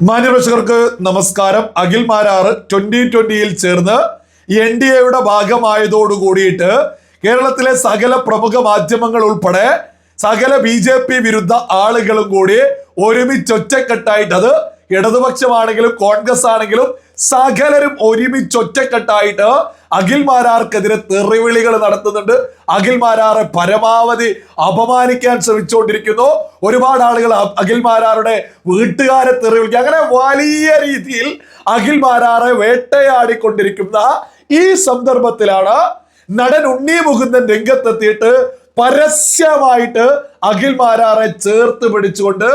മാന്യപ്രേക്ഷകർക്ക് നമസ്കാരം. അഖിൽ മാരാർ 2020 ചേർന്ന് NDAയുടെ ഭാഗമായതോടു കൂടിയിട്ട് കേരളത്തിലെ സകല പ്രമുഖ മാധ്യമങ്ങൾ ഉൾപ്പെടെ സകല BJP വിരുദ്ധ ആളുകളും കൂടി ഒരുമിച്ചൊറ്റക്കെട്ടായിട്ട്, അത് ഇടതുപക്ഷമാണെങ്കിലും കോൺഗ്രസ് ആണെങ്കിലും സകലരും ഒരുമിച്ചൊറ്റക്കെട്ടായിട്ട് അഖിൽ മാരാർക്കെതിരെ തെറിവിളികൾ നടത്തുന്നുണ്ട്. അഖിൽ മാരാറെ പരമാവധി അപമാനിക്കാൻ ശ്രമിച്ചുകൊണ്ടിരിക്കുന്നു. ഒരുപാട് ആളുകൾ അഖിൽ മാരാറുടെ വീട്ടുകാരെ തെറിവിളിക്കുക, അങ്ങനെ വലിയ രീതിയിൽ അഖിൽ മാരാറെ വേട്ടയാടിക്കൊണ്ടിരിക്കുന്ന ഈ സന്ദർഭത്തിലാണ് നടൻ ഉണ്ണി മുകുന്ദൻ രംഗത്തെത്തിയിട്ട് പരസ്യമായിട്ട് അഖിൽ മാരാറെ ചേർത്ത് പിടിച്ചുകൊണ്ട്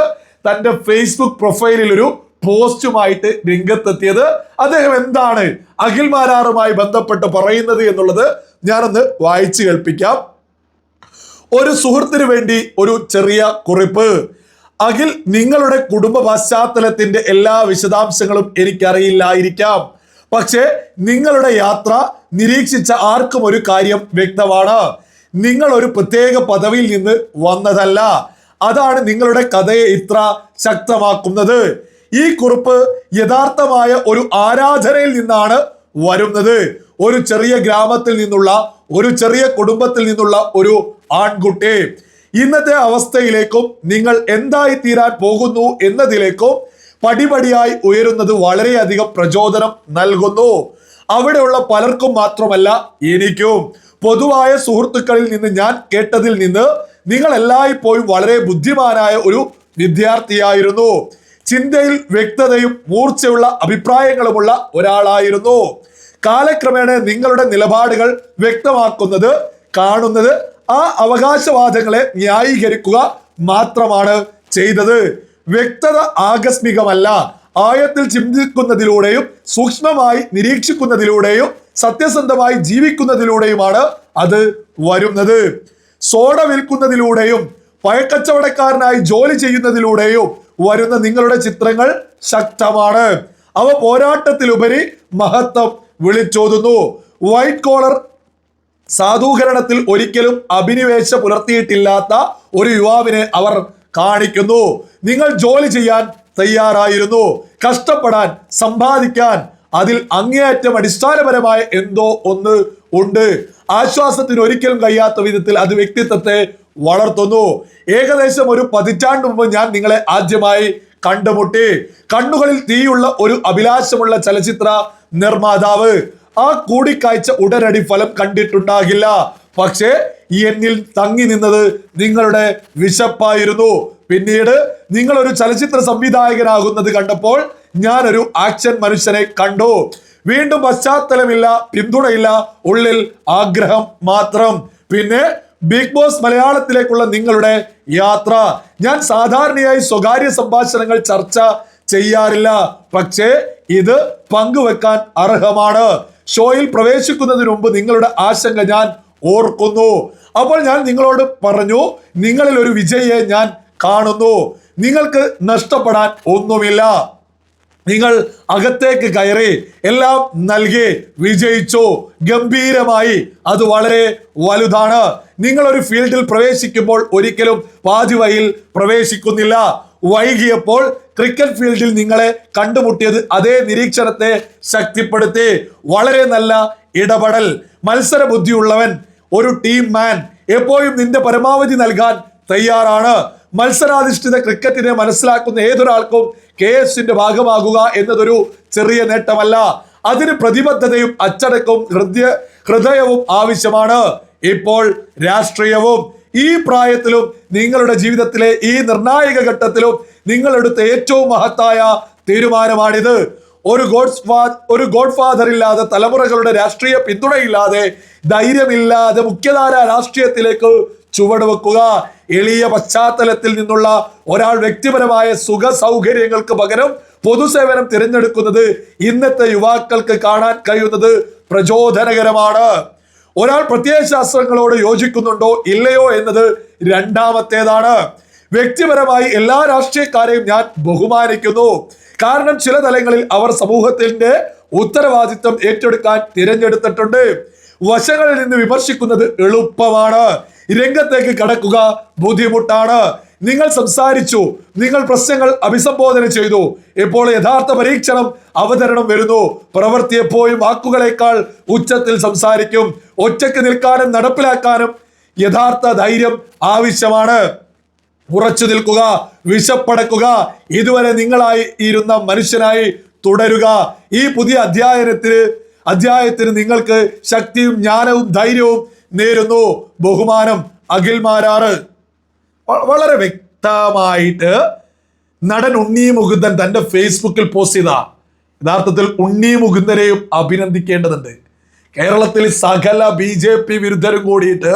തന്റെ ഫേസ്ബുക്ക് പ്രൊഫൈലിൽ ഒരു പോസ്റ്റുമായിട്ട് രംഗത്തെത്തിയത്. അദ്ദേഹം എന്താണ് അഖിൽ മാരാറുമായി ബന്ധപ്പെട്ട് പറയുന്നത് എന്നുള്ളത് ഞാനൊന്ന് വായിച്ചു കേൾപ്പിക്കാം. ഒരു സുഹൃത്തിന് വേണ്ടി ഒരു ചെറിയ കുറിപ്പ്. അഖിൽ, നിങ്ങളുടെ കുടുംബ പശ്ചാത്തലത്തിന്റെ എല്ലാ വിശദാംശങ്ങളും എനിക്കറിയില്ലായിരിക്കാം. പക്ഷേ നിങ്ങളുടെ യാത്ര നിരീക്ഷിച്ച ആർക്കും ഒരു കാര്യം വ്യക്തമാണ്. നിങ്ങൾ ഒരു പ്രത്യേക പദവിയിൽ നിന്ന് വന്നതല്ല. അതാണ് നിങ്ങളുടെ കഥയെ ഇത്ര ശക്തമാക്കുന്നത്. ഈ കുറിപ്പ് യഥാർത്ഥമായ ഒരു ആരാധനയിൽ നിന്നാണ് വരുന്നത്. ഒരു ചെറിയ ഗ്രാമത്തിൽ നിന്നുള്ള, ഒരു ചെറിയ കുടുംബത്തിൽ നിന്നുള്ള ഒരു ആൺകുട്ടി ഇന്നത്തെ അവസ്ഥയിലേക്കും നിങ്ങൾ എന്തായി തീരാൻ പോകുന്നു എന്നതിലേക്കും പടിപടിയായി ഉയരുന്നത് വളരെയധികം പ്രചോദനം നൽകുന്നു. അവിടെയുള്ള പലർക്കും മാത്രമല്ല, എനിക്കും. പൊതുവായ സുഹൃത്തുക്കളിൽ നിന്ന് ഞാൻ കേട്ടതിൽ നിന്ന് നിങ്ങൾ എല്ലായ്പ്പോഴും വളരെ ബുദ്ധിമാനായ ഒരു വിദ്യാർത്ഥിയായിരുന്നു. ചിന്തയിൽ വ്യക്തതയും മൂർച്ചയുള്ള അഭിപ്രായങ്ങളുമുള്ള ഒരാളായിരുന്നു. കാലക്രമേണ നിങ്ങളുടെ നിലപാടുകൾ വ്യക്തമാക്കുന്നത്, കാണുന്നത് ആ അവകാശവാദങ്ങളെ ന്യായീകരിക്കുക മാത്രമാണ് ചെയ്തത്. വ്യക്തത ആകസ്മികമല്ല. ആഴത്തിൽ ചിന്തിക്കുന്നതിലൂടെയും സൂക്ഷ്മമായി നിരീക്ഷിക്കുന്നതിലൂടെയും സത്യസന്ധമായി ജീവിക്കുന്നതിലൂടെയുമാണ് അത് വരുന്നത്. സോഡ വിൽക്കുന്നതിലൂടെയും പഴക്കച്ചവടക്കാരനായി ജോലി ചെയ്യുന്നതിലൂടെയും വരുന്ന നിങ്ങളുടെ ചിത്രങ്ങൾ ശക്തമാണ്. അവ പോരാട്ടത്തിലുപരി മഹത്വം വിളിച്ചോതുന്നു. വൈറ്റ് കോളർ സാധൂകരണത്തിൽ ഒരിക്കലും അഭിനിവേശ പുലർത്തിയിട്ടില്ലാത്ത ഒരു യുവാവിനെ അവർ കാണിക്കുന്നു. നിങ്ങൾ ജോലി ചെയ്യാൻ തയ്യാറായിരുന്നു, കഷ്ടപ്പെടാൻ, സമ്പാദിക്കാൻ. അതിൽ അങ്ങേയറ്റം അടിസ്ഥാനപരമായ എന്തോ ഒന്ന് ഉണ്ട്. ആശ്വാസത്തിന് ഒരിക്കലും കഴിയാത്ത വിധത്തിൽ അത് വ്യക്തിത്വത്തെ വളർത്തുന്നു. ഏകദേശം ഒരു പതിറ്റാണ്ട് മുമ്പ് ഞാൻ നിങ്ങളെ ആദ്യമായി കണ്ടുമുട്ടി. കണ്ണുകളിൽ തീയുള്ള ഒരു അഭിലാഷമുള്ള ചലച്ചിത്ര നിർമ്മാതാവ്. ആ കൂടിക്കാഴ്ച ഉടനടി ഫലം കണ്ടിട്ടുണ്ടാകില്ല. പക്ഷേ എന്നിൽ തങ്ങി നിന്നത് നിങ്ങളുടെ വിശപ്പായിരുന്നു. പിന്നീട് നിങ്ങൾ ഒരു ചലച്ചിത്ര സംവിധായകനാകുന്നത് കണ്ടപ്പോൾ ഞാനൊരു ആക്ഷൻ മനുഷ്യനെ കണ്ടു. വീണ്ടും പശ്ചാത്തലമില്ല, പിന്തുണയില്ല, ഉള്ളിൽ ആഗ്രഹം മാത്രം. പിന്നെ ബിഗ് ബോസ് മലയാളത്തിലേക്കുള്ള നിങ്ങളുടെ യാത്ര. ഞാൻ സാധാരണയായി സ്വകാര്യ സംഭാഷണങ്ങൾ ചർച്ച ചെയ്യാറില്ല, പക്ഷേ ഇത് പങ്കുവെക്കാൻ അർഹമാണ്. ഷോയിൽ പ്രവേശിക്കുന്നതിന് മുമ്പ് നിങ്ങളുടെ ആശങ്ക ഞാൻ ഓർക്കുന്നു. അപ്പോൾ ഞാൻ നിങ്ങളോട് പറഞ്ഞു, നിങ്ങളിൽ ഒരു വിജയിയെ ഞാൻ കാണുന്നു. നിങ്ങൾക്ക് നഷ്ടപ്പെടാൻ ഒന്നുമില്ല. നിങ്ങൾ അകത്തേക്ക് കയറി എല്ലാം നൽകി വിജയിച്ചു ഗംഭീരമായി. അത് വളരെ വലുതാണ്. നിങ്ങൾ ഒരു ഫീൽഡിൽ പ്രവേശിക്കുമ്പോൾ ഒരിക്കലും പാതിവഴിയിൽ പ്രവേശിക്കുന്നില്ല. വൈകിയപ്പോൾ ക്രിക്കറ്റ് ഫീൽഡിൽ നിങ്ങളെ കണ്ടുമുട്ടിയത് അതേ നിരീക്ഷണത്തെ ശക്തിപ്പെടുത്തി. വളരെ നല്ല ഇടപെടൽ. മത്സര ബുദ്ധിയുള്ളവൻ, ഒരു ടീം മാൻ, എപ്പോഴും നിന്റെ പരമാവധി നൽകാൻ തയ്യാറാണ്. മത്സരാധിഷ്ഠിത ക്രിക്കറ്റിനെ മനസ്സിലാക്കുന്ന ഏതൊരാൾക്കും KSന്റെ ഭാഗമാകുക എന്നതൊരു ചെറിയ നേട്ടമല്ല. അതിന് പ്രതിബദ്ധതയും അച്ചടക്കവും ഹൃദയവും ആവശ്യമാണ്. ഇപ്പോൾ രാഷ്ട്രീയവും. ഈ പ്രായത്തിലും നിങ്ങളുടെ ജീവിതത്തിലെ ഈ നിർണായക ഘട്ടത്തിലും നിങ്ങൾ എടുത്ത ഏറ്റവും മഹത്തായ തീരുമാനമാണിത്. ഒരു ഗോഡ്ഫാദർ ഇല്ലാതെ, തലമുറകളുടെ രാഷ്ട്രീയ പിന്തുണയില്ലാതെ, ധൈര്യമില്ലാതെ മുഖ്യധാര രാഷ്ട്രീയത്തിലേക്ക് ചുവടുവെക്കുക. എളിയ പശ്ചാത്തലത്തിൽ നിന്നുള്ള ഒരാൾ വ്യക്തിപരമായ സുഖ സൗകര്യങ്ങൾക്ക് പകരം പൊതുസേവനം തിരഞ്ഞെടുക്കുന്നത് ഇന്നത്തെ യുവാക്കൾക്ക് കാണാൻ കഴിയുന്നത് പ്രചോദനകരമാണ്. ഒരാൾ പ്രത്യയശാസ്ത്രങ്ങളോട് യോജിക്കുന്നുണ്ടോ ഇല്ലയോ എന്നത് രണ്ടാമത്തേതാണ്. വ്യക്തിപരമായി എല്ലാ രാഷ്ട്രീയക്കാരെയും ഞാൻ ബഹുമാനിക്കുന്നു. കാരണം ചില തലങ്ങളിൽ അവർ സമൂഹത്തിന്റെ ഉത്തരവാദിത്വം ഏറ്റെടുക്കാൻ തിരഞ്ഞെടുത്തിട്ടുണ്ട്. വശങ്ങളിൽ നിന്ന് വിമർശിക്കുന്നത് എളുപ്പമാണ്, രംഗത്തേക്ക് കടക്കുക ബുദ്ധിമുട്ടാണ്. നിങ്ങൾ സംസാരിച്ചു, നിങ്ങൾ പ്രശ്നങ്ങൾ അഭിസംബോധന ചെയ്തു. ഇപ്പോൾ യഥാർത്ഥ പരീക്ഷണം അവതരണം വരുന്നു. പ്രവൃത്തി എപ്പോഴും വാക്കുകളേക്കാൾ ഉച്ചത്തിൽ സംസാരിക്കും. ഒറ്റയ്ക്ക് നിൽക്കാനും നടപ്പിലാക്കാനും യഥാർത്ഥ ധൈര്യം ആവശ്യമാണ്. ഉറച്ചു നിൽക്കുക, വിശപ്പടക്കുക, ഇതുവരെ നിങ്ങളായി ഇരുന്ന മനുഷ്യനായി തുടരുക. ഈ പുതിയ അധ്യായത്തിന് നിങ്ങൾക്ക് ശക്തിയും ജ്ഞാനവും ധൈര്യവും നേരുന്നു. ബഹുമാനം, അഖിൽ മാരാറ്. വളരെ വ്യക്തമായിട്ട് നടൻ ഉണ്ണി മുകുന്ദൻ തന്റെ ഫേസ്ബുക്കിൽ പോസ്റ്റ് ചെയ്ത, യഥാർത്ഥത്തിൽ ഉണ്ണി മുകുന്ദനെയും അഭിനന്ദിക്കേണ്ടതുണ്ട്. കേരളത്തിൽ സകല BJP വിരുദ്ധരും കൂടിയിട്ട്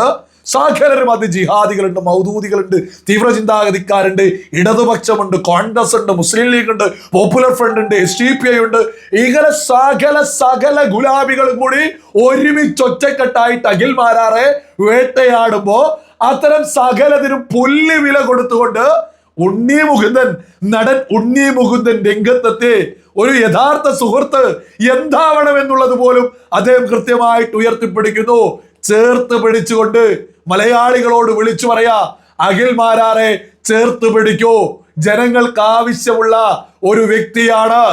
സകലരും, അത് ജിഹാദികളുണ്ട്, മൗദൂദികളുണ്ട്, തീവ്ര ചിന്താഗതിക്കാരുണ്ട്, ഇടതുപക്ഷമുണ്ട്, കോൺഗ്രസ് ഉണ്ട്, മുസ്ലിം ലീഗ് ഉണ്ട്, പോപ്പുലർ ഫ്രണ്ട് ഉണ്ട്, SDPI ഉണ്ട്, ഇങ്ങനെ സകല ഗുലാബികളും കൂടി ഒരുമിച്ച് ഒറ്റക്കെട്ടായിട്ട് അഖിൽ മാരാറെ വേട്ടയാടുമ്പോ അത്തരം സകലതിനും പുല്ല് വില കൊടുത്തുകൊണ്ട് നടൻ ഉണ്ണി മുകുന്ദൻ രംഗത്തെത്തി. ഒരു യഥാർത്ഥ സുഹൃത്ത് എന്താവണം എന്നുള്ളത് പോലും അദ്ദേഹം കൃത്യമായിട്ട് ഉയർത്തിപ്പിടിക്കുന്നു. ചേർത്ത് പിടിച്ചുകൊണ്ട് മലയാളികളോട് വിളിച്ചു പറയാ, അഖിൽ മാരാറെ ചേർത്ത് പിടിക്കൂ. ജനങ്ങൾക്ക് ആവശ്യമുള്ള ഒരു വ്യക്തിയാണ്.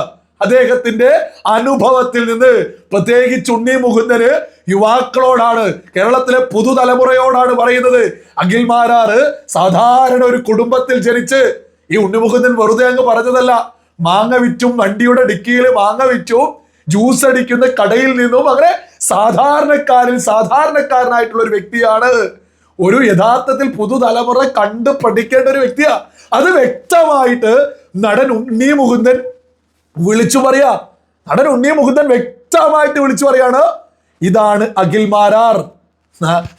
അദ്ദേഹത്തിന്റെ അനുഭവത്തിൽ നിന്ന്, പ്രത്യേകിച്ച് ഉണ്ണി മുകുന്ദന് യുവാക്കളോടാണ്, കേരളത്തിലെ പുതുതലമുറയോടാണ് പറയുന്നത്. അഖിൽ മാരാറ് സാധാരണ ഒരു കുടുംബത്തിൽ ജനിച്ച്, ഈ ഉണ്ണി മുകുന്ദൻ വെറുതെ അങ്ങ് പറഞ്ഞതല്ല, മാങ്ങ വിറ്റും, വണ്ടിയുടെ ഡിക്കിയിൽ മാങ്ങ വിറ്റും, ജ്യൂസ് അടിക്കുന്ന കടയിൽ നിന്നും, അങ്ങനെ സാധാരണക്കാരനായിട്ടുള്ള ഒരു വ്യക്തിയാണ്. ഒരു യഥാർത്ഥത്തിൽ പുതുതലമുറ കണ്ട് പഠിക്കേണ്ട ഒരു വ്യക്തിയാ. അത് വ്യക്തമായിട്ട് നടൻ ഉണ്ണി മുകുന്ദൻ വിളിച്ചു പറയാ. നടൻ ഉണ്ണി മുകുന്ദൻ വ്യക്തമായിട്ട് വിളിച്ചു പറയാണ്, ഇതാണ് അഖിൽ മാരാർ.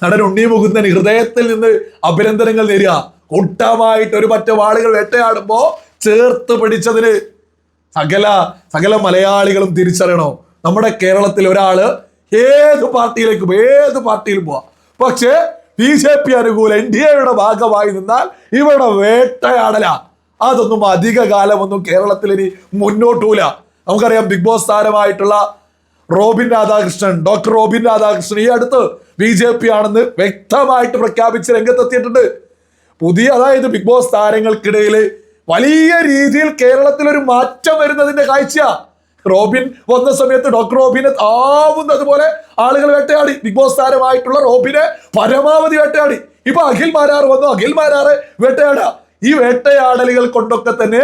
നടൻ ഉണ്ണി മുകുന്ദൻ ഹൃദയത്തിൽ നിന്ന് അഭിനന്ദനങ്ങൾ നേരുക. കൂട്ടമായിട്ട് ഒരു പറ്റം ആളുകൾ വേട്ടയാടുമ്പോ ചേർത്ത് പിടിച്ചതിന് സകല മലയാളികളും തിരിച്ചറിയണോ, നമ്മുടെ കേരളത്തിൽ ഒരാള് ഏത് പാർട്ടിയിലും പോവാം, പക്ഷേ BJP അനുകൂല NDAയുടെ ഭാഗമായി നിന്നാൽ ഇവിടെ വേട്ടയാടല. അതൊന്നും അധിക കാലമൊന്നും കേരളത്തിൽ ഇനി മുന്നോട്ടൂല. നമുക്കറിയാം, ബിഗ് ബോസ് താരമായിട്ടുള്ള ഡോക്ടർ റോബിൻ രാധാകൃഷ്ണൻ ഈ അടുത്ത് BJP ആണെന്ന് വ്യക്തമായിട്ട് പ്രഖ്യാപിച്ച് രംഗത്തെത്തിയിട്ടുണ്ട്. അതായത് ബിഗ് ബോസ് താരങ്ങൾക്കിടയിൽ വലിയ രീതിയിൽ കേരളത്തിൽ ഒരു മാറ്റം വരുന്നതിന്റെ കാഴ്ച. റോബിൻ വന്ന സമയത്ത് ഡോക്ടർ റോബിനെ ആവുന്നതുപോലെ ആളുകൾ വേട്ടയാടി. ബിഗ് ബോസ് താരമായിട്ടുള്ള റോബിനെ പരമാവധി വേട്ടയാടി. ഇപ്പൊ അഖിൽ മാരാർ വന്നു, അഖിൽ മാരാറെ വേട്ടയാടുക. ഈ വേട്ടയാടലുകൾ കൊണ്ടൊക്കെ തന്നെ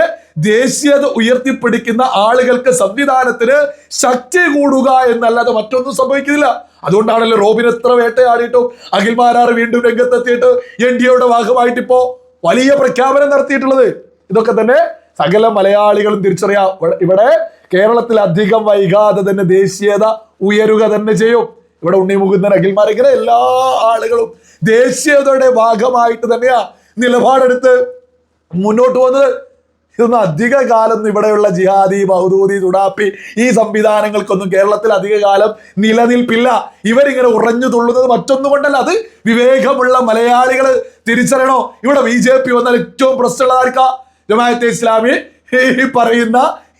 ദേശീയത ഉയർത്തിപ്പിടിക്കുന്ന ആളുകൾക്ക്, സംവിധാനത്തിന് ശക്തി കൂടുക എന്നല്ലാതെ മറ്റൊന്നും സംഭവിക്കുന്നില്ല. അതുകൊണ്ടാണല്ലോ റോബിൻ എത്ര വേട്ടയാടിയിട്ടും അഖിൽ മാരാർ വീണ്ടും രംഗത്തെത്തിയിട്ട് NDAയുടെ ഭാഗമായിട്ട് ഇപ്പോ വലിയ പ്രഖ്യാപനം നടത്തിയിട്ടുള്ളത്. ഇതൊക്കെ തന്നെ സകല മലയാളികളും തിരിച്ചറിയാം. ഇവിടെ കേരളത്തിൽ അധികം വൈകാതെ തന്നെ ദേശീയത ഉയരുക തന്നെ ചെയ്യും. ഇവിടെ ഉണ്ണി മുകുന്ദൻ, അഖിൽ മാരാർ, ഇങ്ങനെ എല്ലാ ആളുകളും ദേശീയതയുടെ ഭാഗമായിട്ട് തന്നെയാ നിലപാടെടുത്ത് മുന്നോട്ട് വന്നത്. ഇതൊന്നും അധിക കാലം ഇവിടെയുള്ള ജിഹാദി, മൗദൂദി, തുടാപ്പി ഈ സംവിധാനങ്ങൾക്കൊന്നും കേരളത്തിൽ അധിക കാലം നിലനിൽപ്പില്ല. ഇവരിങ്ങനെ ഉറഞ്ഞു തുള്ളുന്നത് മറ്റൊന്നും കൊണ്ടല്ല, അത് വിവേകമുള്ള മലയാളികൾ തിരിച്ചറിയണോ. ഇവിടെ BJP വന്നാൽ ഏറ്റവും പ്രശ്നമുള്ള ആർക്കാ? ജമാഅത്തെ ഇസ്ലാമി, ഈ പറയുന്ന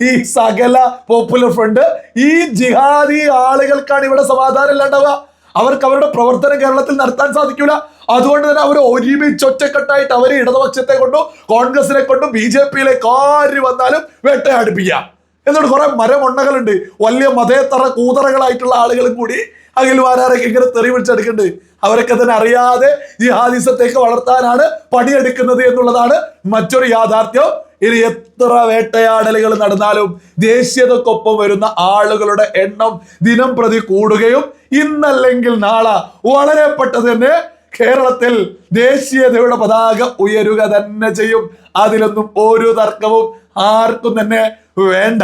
ഈ സകല പോപ്പുലർ ഫ്രണ്ട്, ഈ ജിഹാദി ആളുകൾക്കാണ് ഇവിടെ സമാധാനം ഇല്ലാണ്ടാവുക. അവർക്ക് അവരുടെ പ്രവർത്തനം കേരളത്തിൽ നടത്താൻ സാധിക്കൂല. അതുകൊണ്ട് തന്നെ അവർ ഒരുമിച്ച് ഒറ്റക്കെട്ടായിട്ട് അവർ ഇടതുപക്ഷത്തെ കൊണ്ടും കോൺഗ്രസിനെ കൊണ്ടും BJPയിലേക്ക് ആര് വന്നാലും വേട്ടയാടിപ്പിക്കുക. എന്നിട്ട് കുറെ മരമൊണ്ണകളുണ്ട്, വലിയ മതേതര കൂതറകളായിട്ടുള്ള ആളുകളും കൂടി അഖിൽ മാരാറൊക്കെ ഇങ്ങനെ തെറി വിളിച്ചെടുക്കുന്നുണ്ട്. അവരൊക്കെ തന്നെ അറിയാതെ ജിഹാദിസത്തേക്ക് വളർത്താനാണ് പണിയെടുക്കുന്നത് എന്നുള്ളതാണ് മറ്റൊരു യാഥാർത്ഥ്യം. ഇനി എത്ര വേട്ടയാടലുകൾ നടന്നാലും ദേശീയതക്കൊപ്പം വരുന്ന ആളുകളുടെ എണ്ണം ദിനം പ്രതി കൂടുകയും ഇന്നല്ലെങ്കിൽ നാളെ വളരെ പെട്ടെന്ന് തന്നെ കേരളത്തിൽ ദേശീയതയുടെ പതാക ഉയരുക തന്നെ ചെയ്യും. അതിലൊന്നും ഒരു തർക്കവും ആർക്കും തന്നെ വേണ്ട.